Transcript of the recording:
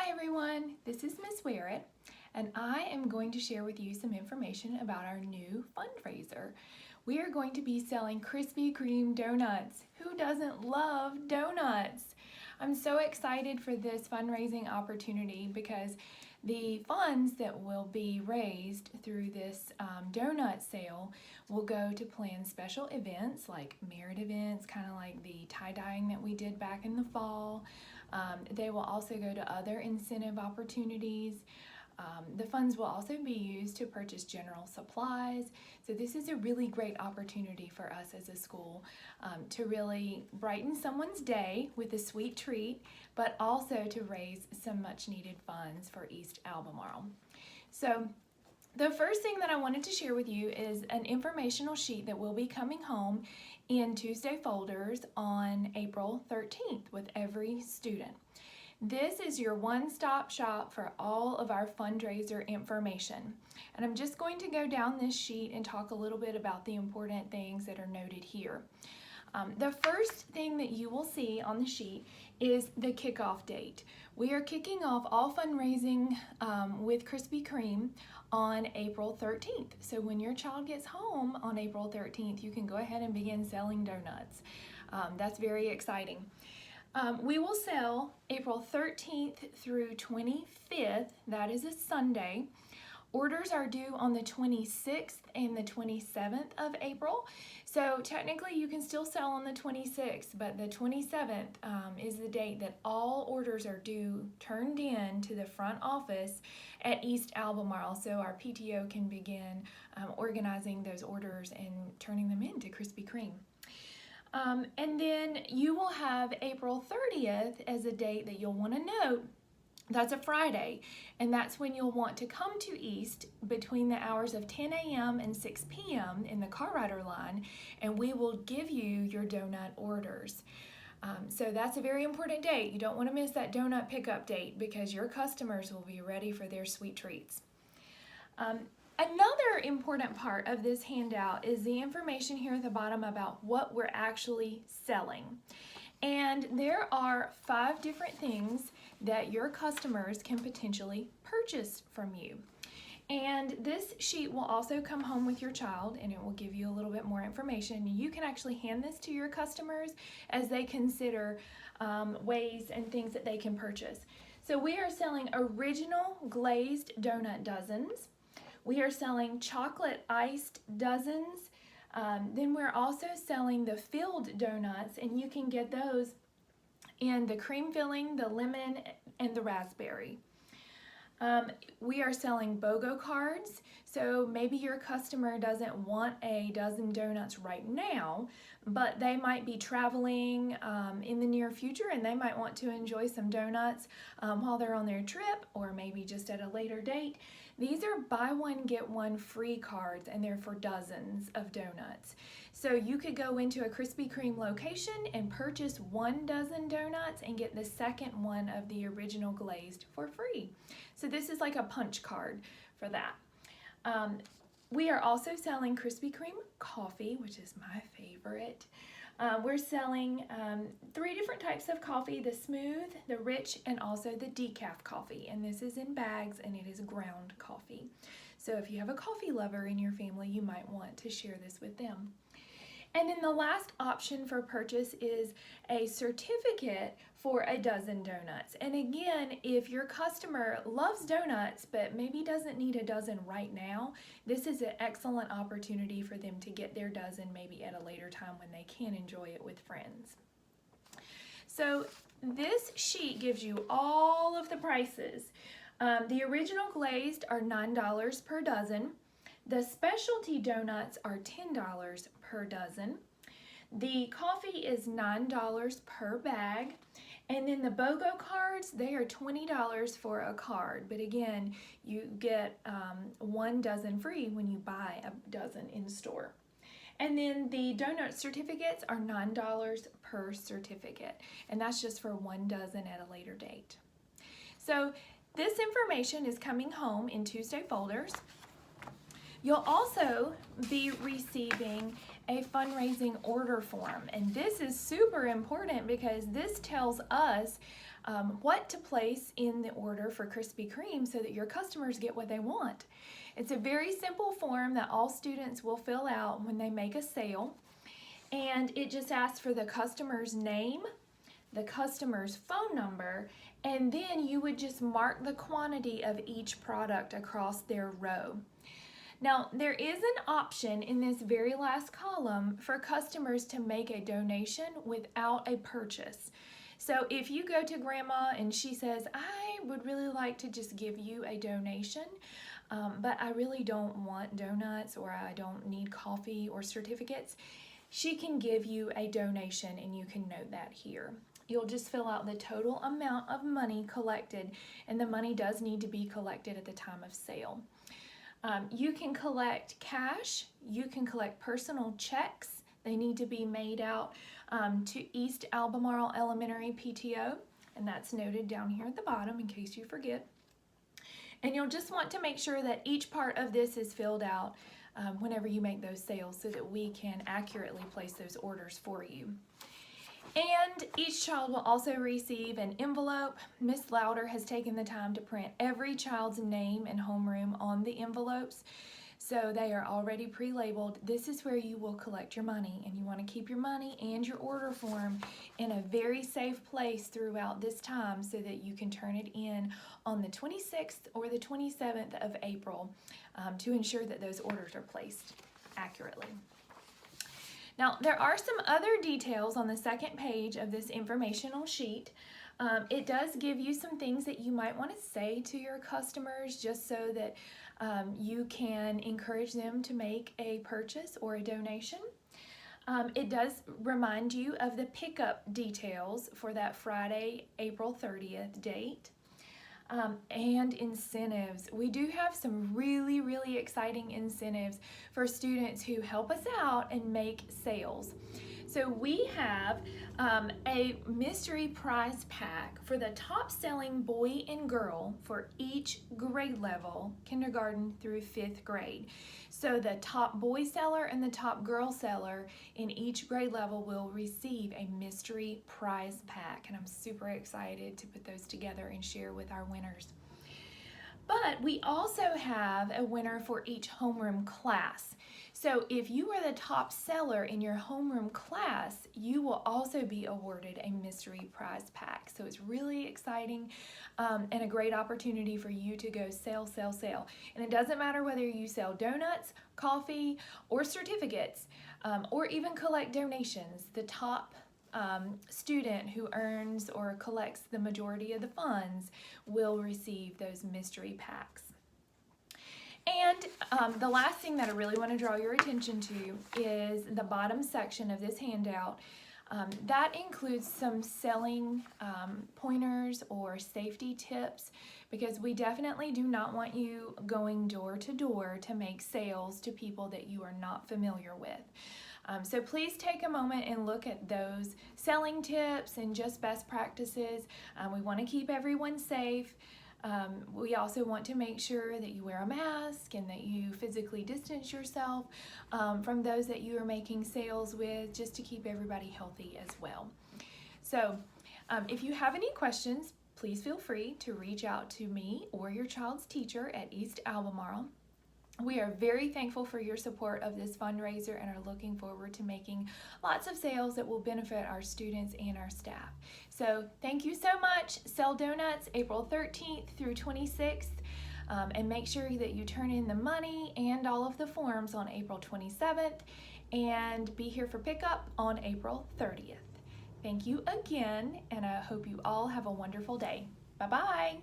Hi everyone, this is Miss Warrett, and I am going to share with you some information about our new fundraiser. We are going to be selling Krispy Kreme donuts. Who doesn't love donuts? I'm so excited for this fundraising opportunity because the funds that will be raised through this donut sale will go to plan special events like merit events, kind of like the tie-dyeing that we did back in the fall. They will also go to other incentive opportunities. The funds will also be used to purchase general supplies. So this is a really great opportunity for us as a school to really brighten someone's day with a sweet treat, but also to raise some much needed funds for East Albemarle. So the first thing that I wanted to share with you is an informational sheet that will be coming home in Tuesday folders on April 13th with every student. This is your one-stop shop for all of our fundraiser information. And I'm just going to go down this sheet and talk a little bit about the important things that are noted here. The first thing that you will see on the sheet is the kickoff date. We are kicking off all fundraising with Krispy Kreme on April 13th. So when your child gets home on April 13th, you can go ahead and begin selling donuts. That's very exciting. We will sell April 13th through 25th, that is a Sunday. Orders are due on the 26th and the 27th of April. So technically you can still sell on the 26th, but the 27th is the date that all orders are due, turned in to the front office at East Albemarle, so our PTO can begin organizing those orders and turning them into Krispy Kreme. And then you will have April 30th as a date that you'll want to note. That's a Friday, and that's when you'll want to come to East between the hours of 10 a.m. and 6 p.m. in the car rider line, and we will give you your donut orders. So that's a very important date. You don't want to miss that donut pickup date because your customers will be ready for their sweet treats. Another important part of this handout is the information here at the bottom about what we're actually selling. And there are 5 different things that your customers can potentially purchase from you. And this sheet will also come home with your child, and it will give you a little bit more information. You can actually hand this to your customers as they consider ways and things that they can purchase. So we are selling original glazed donut dozens. We are selling chocolate iced dozens. Then we're also selling the filled donuts, and you can get those in the cream filling, the lemon, and the raspberry. We are selling BOGO cards, so maybe your customer doesn't want a dozen donuts right now, but they might be traveling in the near future and they might want to enjoy some donuts while they're on their trip, or maybe just at a later date. These are buy one get one free cards, and they're for dozens of donuts. So you could go into a Krispy Kreme location and purchase 1 dozen donuts and get the second one of the original glazed for free. So this is like a punch card for that. We are also selling Krispy Kreme coffee, which is my favorite. We're selling 3 different types of coffee: the smooth, the rich, and also the decaf coffee. And this is in bags, and it is ground coffee. So if you have a coffee lover in your family, you might want to share this with them. And then the last option for purchase is a certificate for a dozen donuts. And again, if your customer loves donuts but maybe doesn't need a dozen right now, this is an excellent opportunity for them to get their dozen maybe at a later time when they can enjoy it with friends. So this sheet gives you all of the prices. The original glazed are $9 per dozen. The specialty donuts are $10 per dozen. The coffee is $9 per bag. And then the BOGO cards, they are $20 for a card. But again, you get 1 dozen free when you buy a dozen in store. And then the donut certificates are $9 per certificate. And that's just for 1 dozen at a later date. So this information is coming home in Tuesday folders. You'll also be receiving a fundraising order form, and this is super important because this tells us what to place in the order for Krispy Kreme so that your customers get what they want. It's a very simple form that all students will fill out when they make a sale, and it just asks for the customer's name, the customer's phone number, and then you would just mark the quantity of each product across their row. Now, there is an option in this very last column for customers to make a donation without a purchase. So if you go to Grandma and she says, I would really like to just give you a donation, but I really don't want donuts, or I don't need coffee or certificates, she can give you a donation, and you can note that here. You'll just fill out the total amount of money collected, and the money does need to be collected at the time of sale. You can collect cash, you can collect personal checks. They need to be made out to East Albemarle Elementary PTO, and that's noted down here at the bottom in case you forget. And you'll just want to make sure that each part of this is filled out whenever you make those sales so that we can accurately place those orders for you. And each child will also receive an envelope. Miss Louder has taken the time to print every child's name and homeroom on the envelopes, so they are already pre-labeled. This is where you will collect your money, and you want to keep your money and your order form in a very safe place throughout this time so that you can turn it in on the 26th or the 27th of April to ensure that those orders are placed accurately. Now, there are some other details on the second page of this informational sheet. It does give you some things that you might want to say to your customers just so that you can encourage them to make a purchase or a donation. It does remind you of the pickup details for that Friday, April 30th date. And incentives. We do have some really exciting incentives for students who help us out and make sales. So we have a mystery prize pack for the top selling boy and girl for each grade level, kindergarten through 5th grade. So the top boy seller and the top girl seller in each grade level will receive a mystery prize pack, and I'm super excited to put those together and share with our winners. But we also have a winner for each homeroom class. So if you are the top seller in your homeroom class, you will also be awarded a mystery prize pack. So it's really exciting and a great opportunity for you to go sell. And it doesn't matter whether you sell donuts, coffee, or certificates, or even collect donations. The top student who earns or collects the majority of the funds will receive those mystery packs. And the last thing that I really want to draw your attention to is the bottom section of this handout. That includes some selling pointers or safety tips, because we definitely do not want you going door to door to make sales to people that you are not familiar with. So please take a moment and look at those selling tips and just best practices. We want to keep everyone safe. We also want to make sure that you wear a mask and that you physically distance yourself from those that you are making sales with, just to keep everybody healthy as well. So if you have any questions, please feel free to reach out to me or your child's teacher at East Albemarle. We are very thankful for your support of this fundraiser and are looking forward to making lots of sales that will benefit our students and our staff. So thank you so much. Sell donuts April 13th through 26th, and make sure that you turn in the money and all of the forms on April 27th, and be here for pickup on April 30th. Thank you again, and I hope you all have a wonderful day. Bye-bye.